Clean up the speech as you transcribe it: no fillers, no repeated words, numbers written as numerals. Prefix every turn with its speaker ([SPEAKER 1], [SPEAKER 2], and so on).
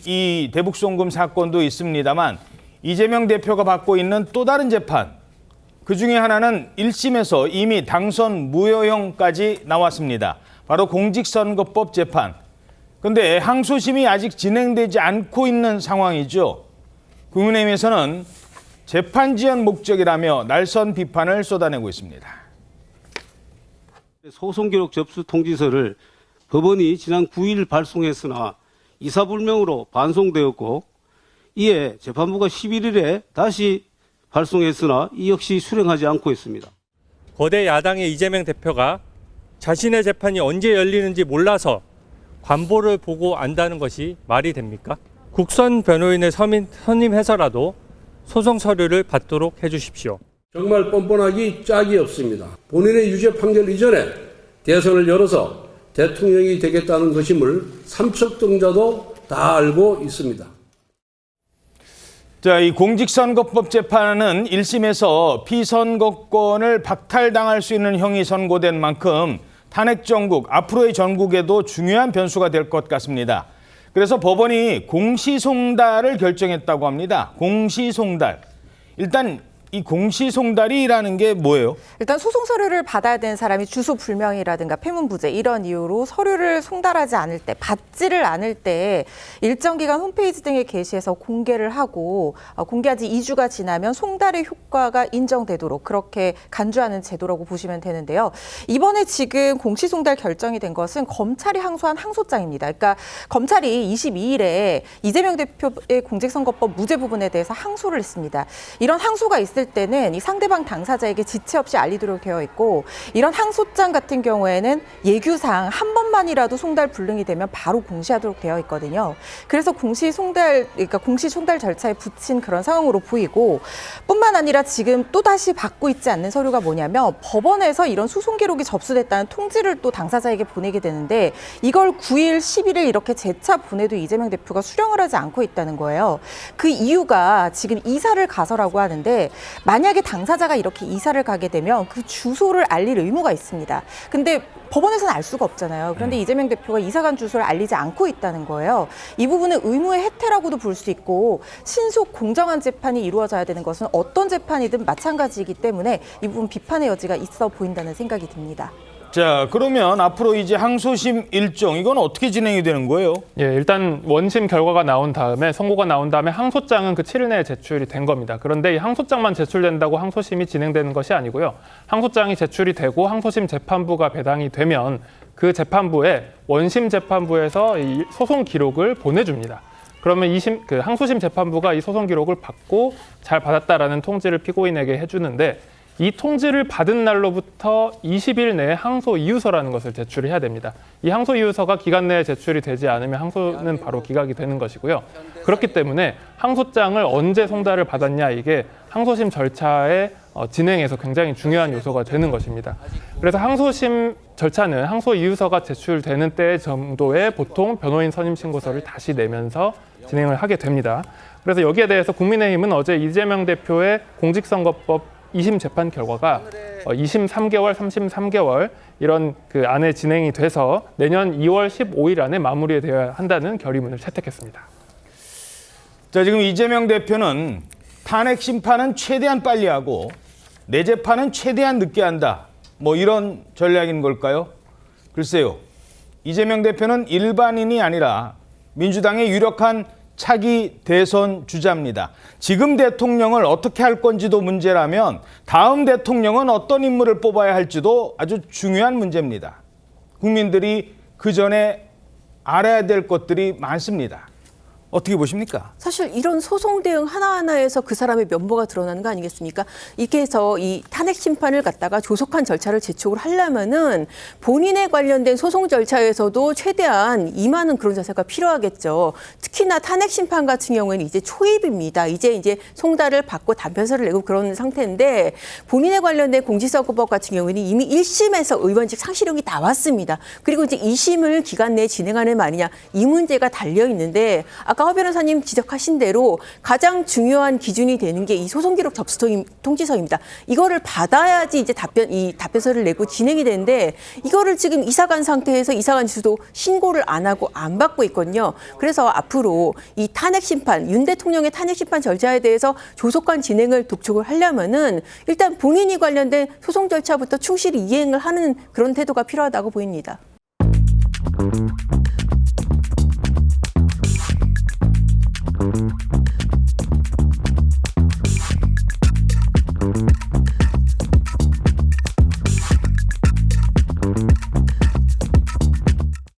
[SPEAKER 1] 이 대북송금 사건도 있습니다만 이재명 대표가 받고 있는 또 다른 재판, 그중에 하나는 1심에서 이미 당선 무효형까지 나왔습니다. 바로 공직선거법 재판. 그런데 항소심이 아직 진행되지 않고 있는 상황이죠. 국민의힘에서는 재판 지연 목적이라며 날선 비판을 쏟아내고 있습니다.
[SPEAKER 2] 소송기록 접수 통지서를 법원이 지난 9일 발송했으나 이사불명으로 반송되었고, 이에 재판부가 11일에 다시 발송했으나 이 역시 수령하지 않고 있습니다.
[SPEAKER 3] 거대 야당의 이재명 대표가 자신의 재판이 언제 열리는지 몰라서 관보를 보고 안다는 것이 말이 됩니까? 국선 변호인을 선임해서라도 소송 서류를 받도록 해주십시오.
[SPEAKER 4] 정말 뻔뻔하기 짝이 없습니다. 본인의 유죄 판결 이전에 대선을 열어서 대통령이 되겠다는 것임을 삼척동자도 다 알고 있습니다.
[SPEAKER 1] 자, 이 공직선거법 재판은 1심에서 피선거권을 박탈당할 수 있는 형이 선고된 만큼 탄핵 정국, 앞으로의 전국에도 중요한 변수가 될 것 같습니다. 그래서 법원이 공시송달을 결정했다고 합니다. 공시송달. 일단 이 공시송달이라는 게 뭐예요?
[SPEAKER 5] 일단 소송 서류를 받아야 되는 사람이 주소 불명이라든가 폐문부재 이런 이유로 서류를 송달하지 않을 때, 받지를 않을 때 일정 기간 홈페이지 등에 게시해서 공개를 하고 공개한 지 2주가 지나면 송달의 효과가 인정되도록 그렇게 간주하는 제도라고 보시면 되는데요. 이번에 지금 공시송달 결정이 된 것은 검찰이 항소한 항소장입니다. 그러니까 검찰이 22일에 이재명 대표의 공직선거법 무죄 부분에 대해서 항소를 했습니다. 이런 항소가 있을 때는 이 상대방 당사자에게 지체 없이 알리도록 되어 있고, 이런 항소장 같은 경우에는 예규상 한 번만이라도 송달 불능이 되면 바로 공시하도록 되어 있거든요. 그래서 그러니까 공시송달 절차에 붙인 그런 상황으로 보이고, 뿐만 아니라 지금 또 다시 받고 있지 않는 서류가 뭐냐면 법원에서 이런 소송 기록이 접수됐다는 통지를 또 당사자에게 보내게 되는데, 이걸 9일, 11일 이렇게 재차 보내도 이재명 대표가 수령을 하지 않고 있다는 거예요. 그 이유가 지금 이사를 가서라고 하는데, 만약에 당사자가 이렇게 이사를 가게 되면 그 주소를 알릴 의무가 있습니다. 근데 법원에서는 알 수가 없잖아요. 그런데 이재명 대표가 이사 간 주소를 알리지 않고 있다는 거예요. 이 부분은 의무의 해태라고도 볼 수 있고, 신속 공정한 재판이 이루어져야 되는 것은 어떤 재판이든 마찬가지이기 때문에 이 부분 비판의 여지가 있어 보인다는 생각이 듭니다.
[SPEAKER 1] 자, 그러면 앞으로 이제 항소심 일정, 이건 어떻게 진행이 되는 거예요?
[SPEAKER 6] 예, 일단 원심 결과가 나온 다음에, 선고가 나온 다음에 항소장은 그 7일 내에 제출이 된 겁니다. 그런데 이 항소장만 제출된다고 항소심이 진행되는 것이 아니고요. 항소장이 제출이 되고 항소심 재판부가 배당이 되면 그 재판부에 원심 재판부에서 이 소송 기록을 보내줍니다. 그러면 항소심 재판부가 이 소송 기록을 받고 잘 받았다라는 통지를 피고인에게 해주는데, 이 통지를 받은 날로부터 20일 내에 항소 이유서라는 것을 제출해야 됩니다. 이 항소 이유서가 기간 내에 제출이 되지 않으면 항소는 바로 기각이 되는 것이고요. 그렇기 때문에 항소장을 언제 송달을 받았냐, 이게 항소심 절차의 진행에서 굉장히 중요한 요소가 되는 것입니다. 그래서 항소심 절차는 항소 이유서가 제출되는 때 정도에 보통 변호인 선임 신고서를 다시 내면서 진행을 하게 됩니다. 그래서 여기에 대해서 국민의힘은 어제 이재명 대표의 공직선거법 2심 재판 결과가 2심 3개월, 3심 3개월 이런 그 안에 진행이 돼서 내년 2월 15일 안에 마무리되어야 한다는 결의문을 채택했습니다.
[SPEAKER 1] 자, 지금 이재명 대표는 탄핵 심판은 최대한 빨리 하고 내 재판은 최대한 늦게 한다, 뭐 이런 전략인 걸까요? 글쎄요. 이재명 대표는 일반인이 아니라 민주당의 유력한 차기 대선 주자입니다. 지금 대통령을 어떻게 할 건지도 문제라면 다음 대통령은 어떤 인물을 뽑아야 할지도 아주 중요한 문제입니다. 국민들이 그 전에 알아야 될 것들이 많습니다. 어떻게 보십니까?
[SPEAKER 7] 사실 이런 소송 대응 하나하나에서 그 사람의 면모가 드러나는 거 아니겠습니까? 이렇게 해서 이 탄핵 심판을 갖다가 조속한 절차를 재촉을 하려면은 본인에 관련된 소송 절차에서도 최대한 임하는 그런 자세가 필요하겠죠. 특히나 탄핵 심판 같은 경우에는 이제 초입입니다. 이제 송달을 받고 답변서를 내고 그런 상태인데, 본인에 관련된 공직선거법 같은 경우에는 이미 1심에서 의원직 상실형이 나왔습니다. 그리고 이제 2심을 기간 내에 진행하는 말이냐, 이 문제가 달려 있는데, 아까 아까 허 변호사님 지적하신 대로 가장 중요한 기준이 되는 게 이 소송 기록 접수 통지서입니다. 이거를 받아야지 이제 답변서를 내고 진행이 되는데 이거를 지금 이사 간 상태에서 이사 간 주소도 신고를 안 하고 안 받고 있거든요. 그래서 앞으로 이 탄핵 심판, 윤 대통령의 탄핵 심판 절차에 대해서 조속한 진행을 독촉을 하려면은 일단 본인이 관련된 소송 절차부터 충실히 이행을 하는 그런 태도가 필요하다고 보입니다.
[SPEAKER 8] Thank you.